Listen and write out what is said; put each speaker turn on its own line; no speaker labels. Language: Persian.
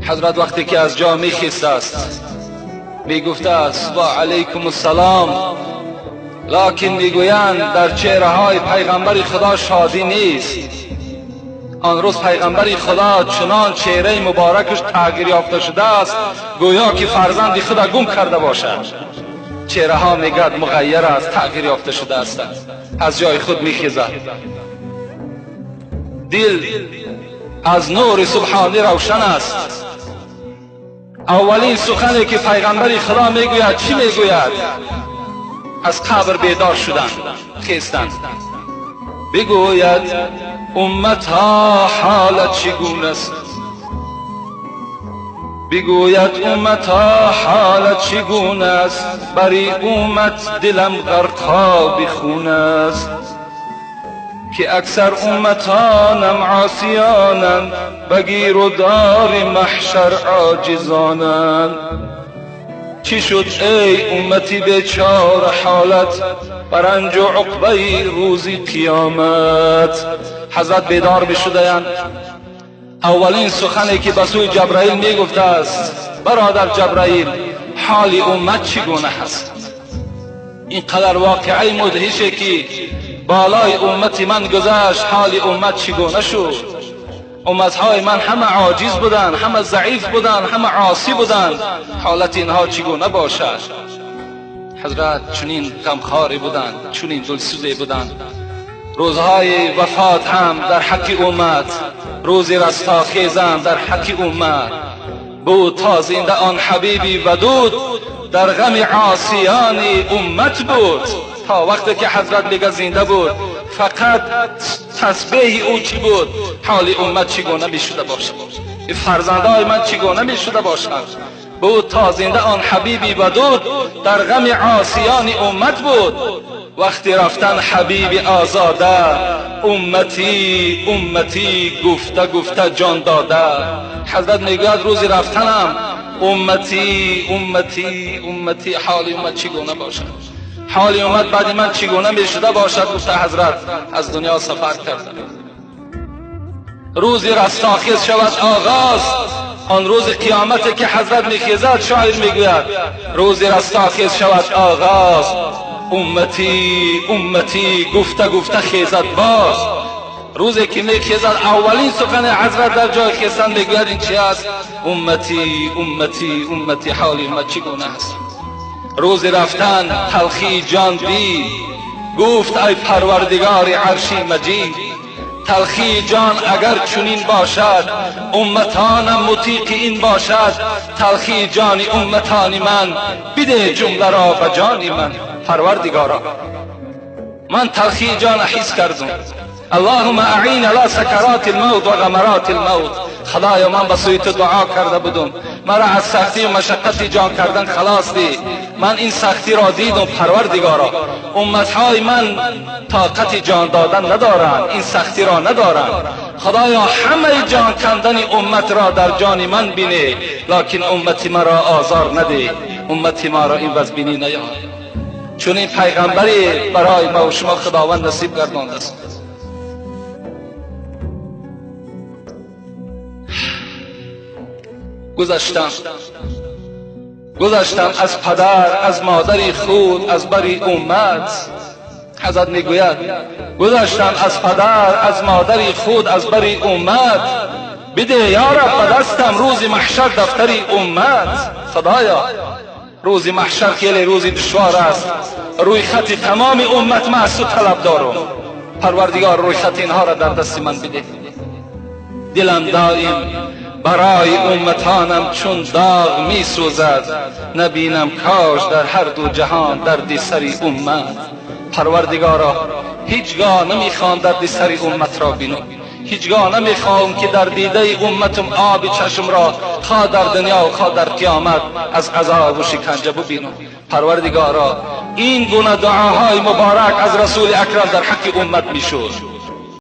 حضرت وقتی که از جا میخیسته است میگفته است و علیکم السلام، لکن میگویند در چهره های پیغمبر خدا شادی نیست. آن روز پیغمبر خدا چنان چهره مبارکش تغییر یافته شده است گویا که فرزند خدا گم کرده باشد. چهره ها میگد مغیر است، تغییر یافته شده است، از جای خود میخیزد. دل از نور سبحانی روشن است. اولین سخنی که پیغمبر خدا میگوید چی میگوید؟ از قبر بیدار شدن، خیستن. بگوید امتها حالت چگونه است؟ بگوید امتها حالت چگونه است؟ بری امت دلم غرقاب خون است. که اکثر امتانم عاصیانند، بگیر و دار محشر عاجزانند. چی شد ای امتی بیچاره حالت، برنج و عقبه روزی قیامت. حضرت بیدار بشده‌اند. اولین سخنی که به سوی جبرائیل میگفته است، برادر جبرائیل حال امت چگونه هست؟ اینقدر واقعه مدهشه که بالای امت من گذشت، حال امت چگونه شد؟ امتهای من همه عاجز بودند، همه ضعیف بودند، همه عاصی بودند. حالت اینها چگونه باشد؟ حضرت چنین غمخواری بودند، چنین دلسوزی بودند. روزهای وفات هم در حق امت، روز رستاخیز هم در حق امت بود. تا زنده آن حبیبی ودود، در غم عاصیان امت بود. تا وقتی که حضرت دیگه زنده بود فقط تسبیح او چی بود؟ حال امت چگونه میشده باشد؟ فرزندای من چگونه میشده باشد؟ بود تا زنده آن حبیبی ودود، در غم عاصیان امت بود. وقتی رفتن حبیب آزاده، امتی امتی گفته گفته جان داده. حضرت میگوید روزی رفتنم امتی امتی امتی، حال امت چگونه باشد؟ حال امت بعد من چگونه میشده باشد؟ گفته حضرت از دنیا سفر کرده. روزی رستاخیز شود آغاز، آن روز قیامتی که حضرت میخیزد. شاعر میگوید روزی رستاخیز شود آغاز، امتی امتی گفته گفته خیزد باز. روزی که میخیزد اولین سخن حضرت در جای خیستن میگوید این چی است؟ امتی امتی امتی، حال امت چگونه است؟ روز رفتن تلخی جان دید، گفت ای پروردگار عرشی مجید. تلخی جان اگر چنین باشد، امتانم مطیق این باشد. تلخی جان امتان من، بده جمله را به جان من. پروردگارا من تلخی جان حس کردم. اللهم اعین علی سکرات الموت و غمرات الموت. خدایا من به سوی تو دعا کرده بودم، مرا از سختی و مشقت جان کردن خلاص دی. من این سختی را دیدم پروردگارا. امتهای من طاقت جان دادن ندارند، این سختی را ندارند. خدایا همه جان کندن امت را در جان من بینی، لکن امتی مرا آزار نده، امتی ما را این وضع بینی نیار. چون این پیغمبری برای ما و شما خداوند نصیب گردانده است. گذشتم از پدر از مادری خود، از بری امت. حضرت میگوید گذشتم از پدر از مادری خود، از بری امت. بده یا رب به دستم روز محشر دفتری امت. خدایا روز محشر خیلی روزی دشوار است، روی خط تمام امت من از تو طلب دارم. پروردگار روی خط اینها را در دست من بده. دلم دائم برای امتانم چون داغ می سوزد، نبینم کاش در هر دو جهان درد سری امت. پروردگارا هیچگاه نمیخوام درد سری امت را بینم، هیچگاه نمیخوام که در دیده امتم آب چشم را خواه در دنیا و خواه در قیامت از عذاب و شکنجه ببینم. پروردگارا این گونه دعاهای مبارک از رسول اکرم در حق امت میشد.